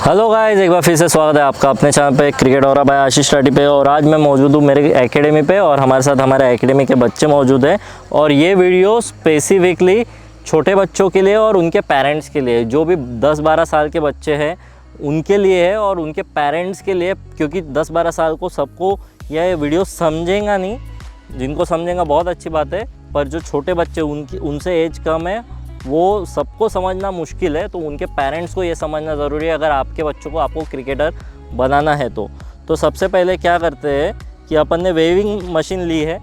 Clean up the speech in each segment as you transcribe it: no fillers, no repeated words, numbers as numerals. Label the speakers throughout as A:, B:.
A: Hello guys, एक बार फिर से स्वागत है आपका अपने चैनल पे क्रिकेट और बाय आशीष स्टडी पे। और आज मैं मौजूद हूँ मेरे एकेडमी पे और हमारे साथ हमारे एकेडमी के बच्चे मौजूद हैं। और ये वीडियो स्पेसिफिकली छोटे बच्चों के लिए और उनके पेरेंट्स के लिए, जो भी 10-12 साल के बच्चे हैं उनके लिए है और उनके पेरेंट्स के लिए, क्योंकि 10-12 साल को सबको यह वीडियो समझेगा नहीं। जिनको समझेगा बहुत अच्छी बात है, पर जो छोटे बच्चे उनसे एज कम है वो सबको समझना मुश्किल है। तो उनके पेरेंट्स को ये समझना ज़रूरी है अगर आपके बच्चों को आपको क्रिकेटर बनाना है तो सबसे पहले क्या करते हैं कि अपन ने वेविंग मशीन ली है,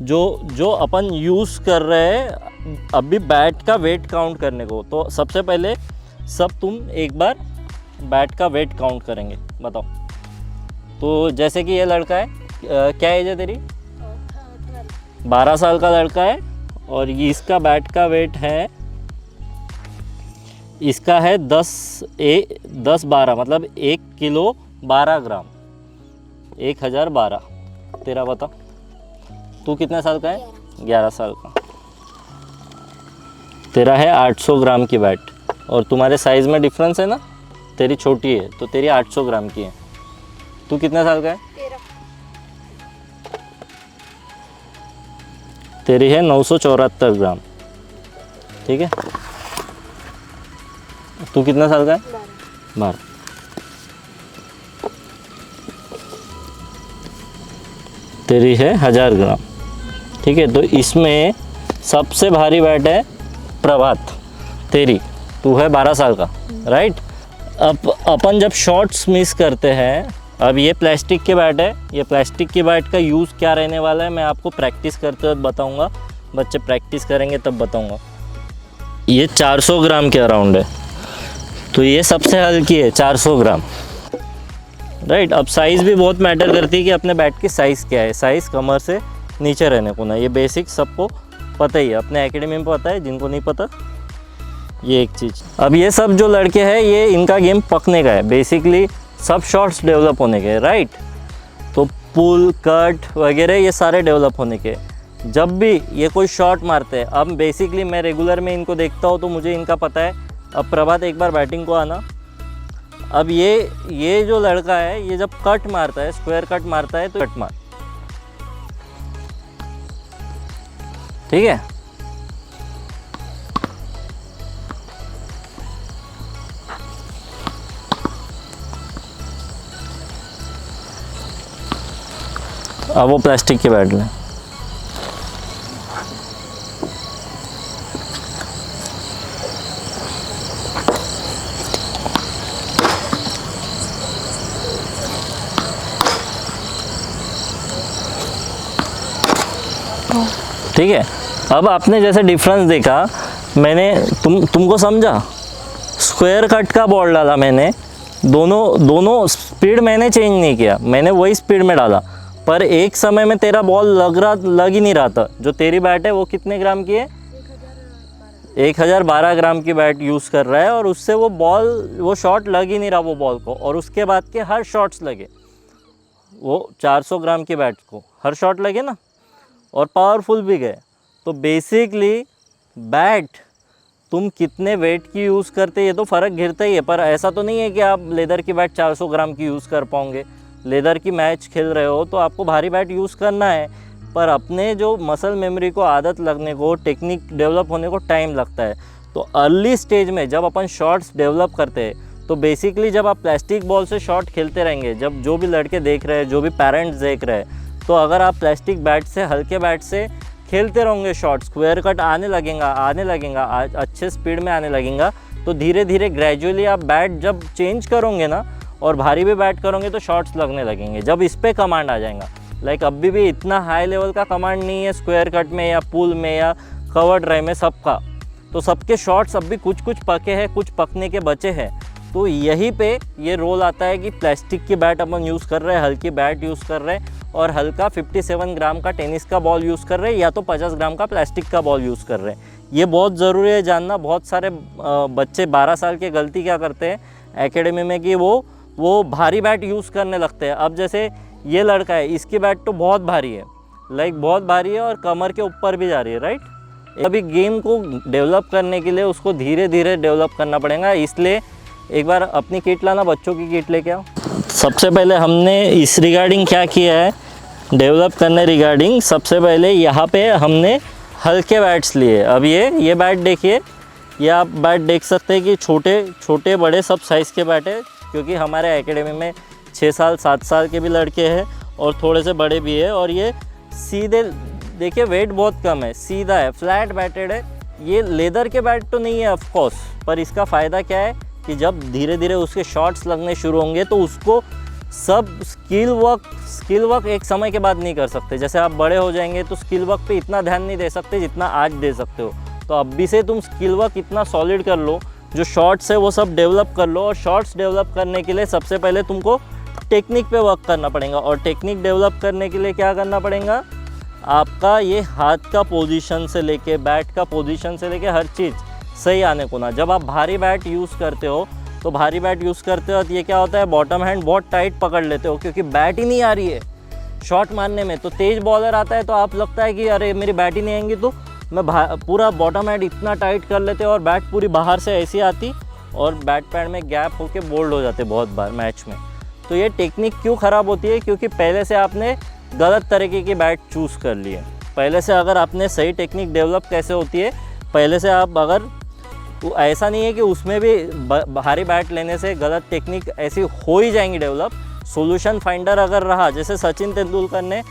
A: जो अपन यूज़ कर रहे हैं अभी बैट का वेट काउंट करने को। तो सबसे पहले तुम एक बार बैट का वेट काउंट करेंगे, बताओ। तो जैसे कि ये लड़का है, क्या एज है तेरी? 12 साल का लड़का है और इसका बैट का वेट है, इसका है 10-12, मतलब 1 किलो 12 ग्राम, 1012। तेरा बता, तू कितने साल का है? 11 साल का। तेरा है 800 ग्राम की बैट और तुम्हारे साइज़ में डिफरेंस है ना, तेरी छोटी है तो तेरी 800 ग्राम की है। तू कितने साल का है? तेरी है 974 ग्राम, ठीक है। तू कितना साल का है? 12। तेरी है 1000 ग्राम, ठीक है। तो इसमें सबसे भारी बैट है प्रभात, तेरी। तू है 12 साल का, राइट। अब अपन जब शॉट्स मिस करते हैं, अब ये प्लास्टिक के बैट है, ये प्लास्टिक की बैट का यूज़ क्या रहने वाला है मैं आपको प्रैक्टिस करते हुए बताऊंगा। बच्चे प्रैक्टिस करेंगे तब बताऊंगा। ये 400 ग्राम के अराउंड है, तो ये सबसे हल्की है, 400 ग्राम, राइट। अब साइज़ भी बहुत मैटर करती है कि अपने बैट की साइज़ क्या है। साइज़ कमर से नीचे रहने को ना, ये बेसिक सबको पता ही है, अपने एकेडमी में पता है। जिनको नहीं पता, ये एक चीज़। अब ये सब जो लड़के हैं, ये इनका गेम पकने का है, बेसिकली सब शॉट्स डेवलप होने के, राइट। तो पुल, कट वगैरह ये सारे डेवलप होने के। जब भी ये कोई शॉट मारते हैं, अब बेसिकली मैं रेगुलर में इनको देखता हूँ तो मुझे इनका पता है। अब प्रभात एक बार बैटिंग को आना। अब ये जो लड़का है, ये जब कट मारता है, स्क्वायर कट मारता है, तो कट मार, ठीक है। अब वो प्लास्टिक के बैट लें। ठीक है। अब आपने जैसे डिफरेंस देखा, मैंने तुमको समझा, स्क्वायर कट का बॉल डाला मैंने, दोनों स्पीड मैंने चेंज नहीं किया, मैंने वही स्पीड में डाला, पर एक समय में तेरा बॉल लग ही नहीं रहा था। जो तेरी बैट है वो कितने ग्राम की है? 1012 ग्राम की बैट यूज़ कर रहा है और उससे वो शॉट लग ही नहीं रहा वो बॉल को। और उसके बाद के हर शॉट्स लगे, वो 400 ग्राम की बैट को हर शॉट लगे ना, और पावरफुल भी गए। तो बेसिकली बैट तुम कितने वेट की यूज़ करते, ये तो फ़र्क गिरता ही है। पर ऐसा तो नहीं है कि आप लेदर की बैट 400 ग्राम की यूज़ कर पाओगे। लेदर की मैच खेल रहे हो तो आपको भारी बैट यूज़ करना है, पर अपने जो मसल मेमोरी को आदत लगने को, टेक्निक डेवलप होने को टाइम लगता है। तो अर्ली स्टेज में जब अपन शॉट्स डेवलप करते हैं, तो बेसिकली जब आप प्लास्टिक बॉल से शॉट खेलते रहेंगे, जब जो भी लड़के देख रहे हैं, जो भी पेरेंट्स देख रहे हैं, तो अगर आप प्लास्टिक बैट से, हल्के बैट से खेलते रहोगे, शॉट स्क्वायर कट आने लगेगा, अच्छे स्पीड में आने लगेगा, तो धीरे धीरे ग्रेजुअली आप बैट जब चेंज करोगे ना और भारी भी बैट करोगे तो शॉट्स लगने लगेंगे। जब इस पे कमांड आ जाएगा, लाइक अभी भी इतना हाई लेवल का कमांड नहीं है स्क्वायर कट में या पुल में या कवर ड्राइव में सबका, तो सबके शॉट्स अब भी कुछ पके हैं, कुछ पकने के बचे हैं। तो यहीं पे ये रोल आता है कि प्लास्टिक की बैट अपन यूज़ कर रहे हैं, हल्की बैट यूज़ कर रहे हैं और हल्का 57 ग्राम का टेनिस का बॉल यूज़ कर रहे हैं, या तो 50 ग्राम का प्लास्टिक का बॉल यूज़ कर रहे हैं। ये बहुत ज़रूरी है जानना। बहुत सारे बच्चे 12 साल के गलती क्या करते हैं एकेडमी में कि वो भारी बैट यूज़ करने लगते हैं। अब जैसे ये लड़का है, इसकी बैट तो बहुत भारी है, लाइक बहुत भारी है और कमर के ऊपर भी जा रही है, राइट। अभी गेम को डेवलप करने के लिए उसको धीरे धीरे डेवलप करना पड़ेगा, इसलिए एक बार अपनी किट लाना, बच्चों की किट लेके आओ। सबसे पहले हमने इस रिगार्डिंग क्या किया है, डेवलप करने रिगार्डिंग, सबसे पहले यहाँ पे हमने हल्के बैट्स लिए। अब ये बैट देखिए, ये आप बैट देख सकते हैं कि छोटे छोटे बड़े सब साइज़ के बैट है, क्योंकि हमारे एकेडमी में 6 साल 7 साल के भी लड़के हैं और थोड़े से बड़े भी है। और ये सीधे देखिए, वेट बहुत कम है, सीधा है, फ्लैट बैटेड है। ये लेदर के बैट तो नहीं है ऑफ कोर्स, पर इसका फ़ायदा क्या है कि जब धीरे धीरे उसके शॉट्स लगने शुरू होंगे तो उसको सब स्किल वर्क एक समय के बाद नहीं कर सकते। जैसे आप बड़े हो जाएंगे तो स्किल वर्क पे इतना ध्यान नहीं दे सकते जितना आज दे सकते हो। तो अभी से तुम स्किल वर्क इतना सॉलिड कर लो, जो शॉट्स है वो सब डेवलप कर लो। और शॉट्स डेवलप करने के लिए सबसे पहले तुमको टेक्निक पे वर्क करना पड़ेगा। और टेक्निक डेवलप करने के लिए क्या करना पड़ेगा, आपका ये हाथ का पोजीशन से लेके, बैट का पोजीशन से लेके हर चीज़ सही आने को ना। जब आप भारी बैट यूज़ करते हो तो भारी बैट यूज़ करते हो तो ये क्या होता है, बॉटम हैंड बहुत टाइट पकड़ लेते हो, क्योंकि बैट ही नहीं आ रही है शॉट मारने में। तो तेज़ बॉलर आता है तो आप लगता है कि अरे मेरी बैट ही नहीं आएंगी, तो मैं पूरा बॉटम हैंड इतना टाइट कर लेते और बैट पूरी बाहर से ऐसी आती और बैट पैड में गैप होके बोल्ड हो जाते बहुत बार मैच में। तो ये टेक्निक क्यों ख़राब होती है, क्योंकि पहले से आपने गलत तरीके की बैट चूज़ कर ली है। पहले से अगर आपने सही टेक्निक डेवलप कैसे होती है, पहले से आप अगर, ऐसा नहीं है कि उसमें भी भारी बैट लेने से गलत टेक्निक ऐसी हो ही जाएंगी डेवलप। सॉल्यूशन फाइंडर अगर रहा, जैसे सचिन तेंदुलकर ने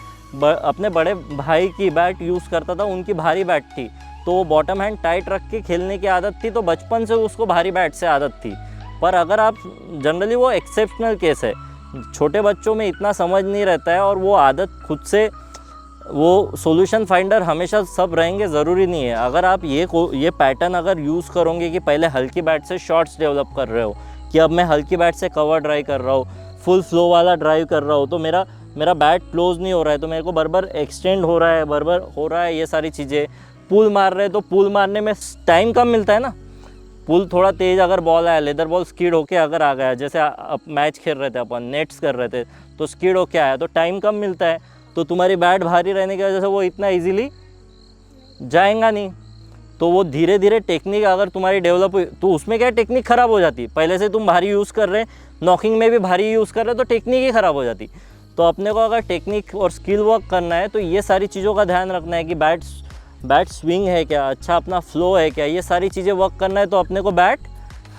A: अपने बड़े भाई की बैट यूज़ करता था, उनकी भारी बैट थी तो वो बॉटम हैंड टाइट रख के खेलने की आदत थी, तो बचपन से उसको भारी बैट से आदत थी। पर अगर आप जनरली, वो एक्सेप्शनल केस है, छोटे बच्चों में इतना समझ नहीं रहता है और वो आदत खुद से, वो सॉल्यूशन फाइंडर हमेशा सब रहेंगे ज़रूरी नहीं है। अगर आप ये पैटर्न अगर यूज़ करोगे कि पहले हल्की बैट से शॉट्स डेवलप कर रहे हो, कि अब मैं हल्की बैट से कवर ड्राइव कर रहा हूँ, फुल फ्लो वाला ड्राइव कर रहा हूँ, तो मेरा बैट क्लोज नहीं हो रहा है, तो मेरे को बराबर एक्सटेंड हो रहा है ये सारी चीज़ें। पुल मार रहे हैं तो पुल मारने में टाइम कम मिलता है ना। पुल थोड़ा तेज़ अगर बॉल आया, लेदर बॉल स्कीड होके अगर आ गया, जैसे मैच खेल रहे थे अपन, नेट्स कर रहे थे तो स्कीड होके आया तो टाइम कम मिलता है, तो तुम्हारी बैट भारी रहने की वजह से वो इतना इजीली जाएगा नहीं। तो वो धीरे धीरे टेक्निक अगर तुम्हारी डेवलप हुई तो उसमें क्या टेक्निक ख़राब हो जाती। पहले से तुम भारी यूज़ कर रहे, नॉकिंग में भी भारी यूज़ कर रहे, तो टेक्निक ही ख़राब हो जाती। तो अपने को अगर टेक्निक और स्किल वर्क करना है तो ये सारी चीज़ों का ध्यान रखना है कि बैट स्विंग है क्या, अच्छा अपना फ्लो है क्या, ये सारी चीज़ें वर्क करना है। तो अपने को बैट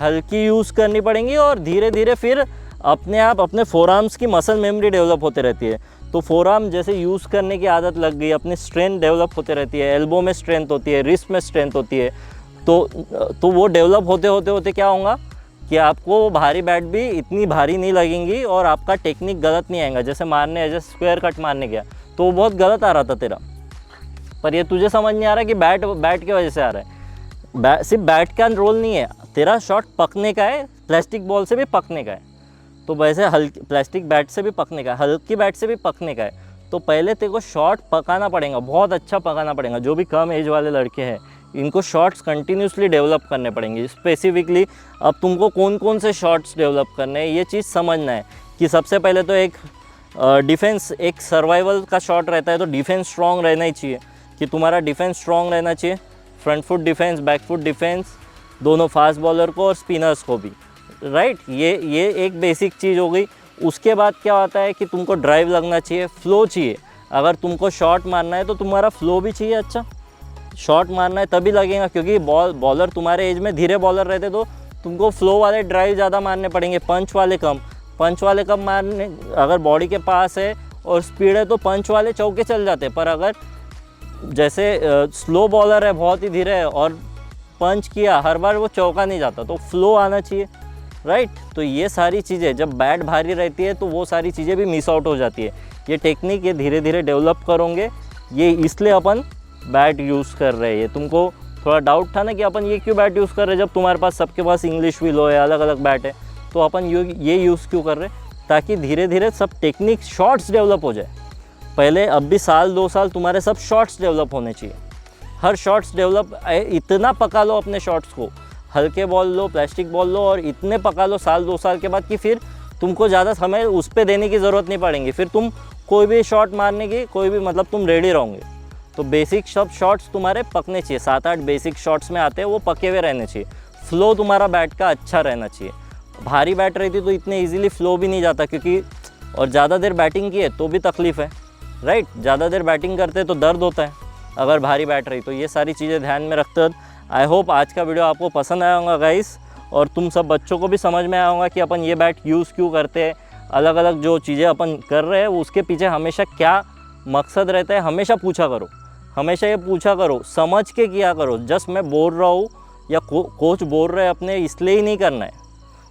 A: हल्की यूज़ करनी पड़ेंगी और धीरे धीरे फिर अपने आप अपने फोरआर्म्स की मसल मेमोरी डेवलप होते रहती है। तो फोरआर्म जैसे यूज़ करने की आदत लग गई, अपनी स्ट्रेंथ डेवलप होते रहती है, एल्बो में स्ट्रेंथ होती है, रिस्ट में स्ट्रेंथ होती है। तो वो डेवलप होते क्या होगा कि आपको भारी बैट भी इतनी भारी नहीं लगेंगी और आपका टेक्निक गलत नहीं आएगा। जैसे मारने, जैसे स्क्वायर कट मारने गया तो वो बहुत गलत आ रहा था तेरा, पर ये तुझे समझ नहीं आ रहा कि बैट की वजह से आ रहा है। सिर्फ बैट का रोल नहीं है, तेरा शॉट पकने का है, प्लास्टिक बॉल से भी पकने का है, तो वैसे हल्की प्लास्टिक बैट से भी पकने का है, हल्की बैट से भी पकने का है। तो पहले तेरे को शॉट पकाना पड़ेगा, बहुत अच्छा पकाना पड़ेगा। जो भी कम एज वाले लड़के हैं इनको शॉट्स कंटिन्यूसली डेवलप करने पड़ेंगे। स्पेसिफिकली अब तुमको कौन कौन से शॉट्स डेवलप करने हैं ये चीज़ समझना है कि सबसे पहले तो एक डिफेंस, एक सर्वाइवल का शॉट रहता है, तो डिफेंस स्ट्रॉन्ग रहना ही चाहिए कि तुम्हारा डिफेंस स्ट्रॉन्ग रहना चाहिए। Front foot defence, back foot defence, दोनों फास्ट बॉलर को और स्पिनर्स को भी, राइट। ये एक बेसिक चीज़ हो गई। उसके बाद क्या होता है कि तुमको ड्राइव लगना चाहिए, फ्लो चाहिए। अगर तुमको शॉट मारना है तो तुम्हारा फ्लो भी चाहिए। अच्छा, शॉट मारना है तभी लगेगा, क्योंकि बॉलर तुम्हारे एज में धीरे बॉलर रहते तो तुमको फ्लो वाले ड्राइव ज़्यादा मारने पड़ेंगे, पंच वाले कम मारने। अगर बॉडी के पास है और स्पीड है तो पंच वाले चौके चल जाते। पर अगर जैसे स्लो बॉलर है, बहुत ही धीरे है और पंच किया हर बार, वो चौका नहीं जाता। तो फ्लो आना चाहिए, राइट। तो ये सारी चीज़ें जब बैट भारी रहती है तो वो सारी चीज़ें भी मिस आउट हो जाती है। ये टेक्निक ये धीरे धीरे डेवलप करोगे, ये इसलिए अपन बैट यूज़ कर रहे हैं। ये तुमको थोड़ा डाउट था ना कि अपन ये क्यों बैट यूज़ कर रहे हैं, जब तुम्हारे पास सबके पास इंग्लिश व्हीलो है, अलग अलग बैट है, तो अपन ये यूज़ क्यों कर रहे हैं, ताकि धीरे धीरे सब टेक्निक शॉट्स डेवलप हो जाए। पहले अब भी 1-2 साल तुम्हारे सब शॉट्स डेवलप होने चाहिए। हर शॉट्स डेवलप, इतना पका लो अपने शॉट्स को, हल्के बॉल लो, प्लास्टिक बॉल लो, और इतने पका लो 1-2 साल के बाद कि फिर तुमको ज़्यादा समय उस पर देने की ज़रूरत नहीं पड़ेगी। फिर तुम कोई भी शॉट मारने की, कोई भी मतलब तुम रेडी रहोगे। तो बेसिक सब शॉट्स तुम्हारे पकने चाहिए, 7-8 बेसिक शॉट्स में आते हैं, वो पके हुए रहने चाहिए। फ्लो तुम्हारा बैट का अच्छा रहना चाहिए। भारी बैट रहती तो इतने इजीली फ्लो भी नहीं जाता, क्योंकि और ज़्यादा देर बैटिंग की है तो भी तकलीफ़ है, राइट। ज़्यादा देर बैटिंग करते तो दर्द होता है अगर भारी बैट रही। तो ये सारी चीज़ें ध्यान में रखते हुए आई होप आज का वीडियो आपको पसंद आया होगा गाइस, और तुम सब बच्चों को भी समझ में आया होगा कि अपन ये बैट यूज़ क्यों करते हैं, अलग अलग जो चीज़ें अपन कर रहे हैं उसके पीछे हमेशा क्या मकसद रहता है। हमेशा पूछा करो, हमेशा ये पूछा करो, समझ के किया करो। जस्ट मैं बोल रहा हूँ या कोच बोल रहे हैं अपने इसलिए ही नहीं करना है,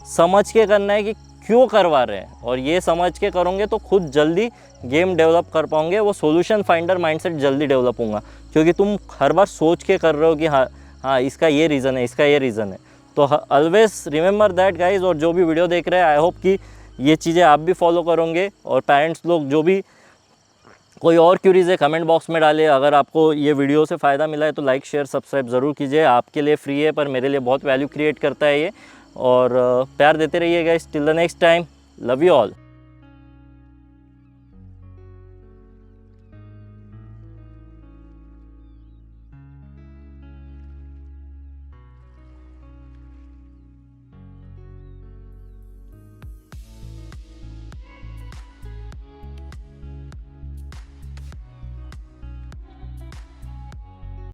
A: समझ के करना है कि क्यों करवा रहे हैं, और ये समझ के करोगे तो खुद जल्दी गेम डेवलप कर पाओगे। वो सॉल्यूशन फाइंडर माइंडसेट जल्दी डेवलप होगा, क्योंकि तुम हर बार सोच के कर रहे हो कि हाँ इसका ये रीज़न है, इसका ये रीज़न है। तो ऑलवेज रिमेंबर दैट गाइज। और जो भी वीडियो देख रहे हैं आई होप कि ये चीज़ें आप भी फॉलो करोगे। और पेरेंट्स लोग जो भी कोई और क्यूरीज है कमेंट बॉक्स में डालिए। अगर आपको ये वीडियो से फ़ायदा मिला है तो लाइक शेयर सब्सक्राइब ज़रूर कीजिए। आपके लिए फ्री है पर मेरे लिए बहुत वैल्यू क्रिएट करता है ये। और प्यार देते रहिए guys. Till the next time, love you all.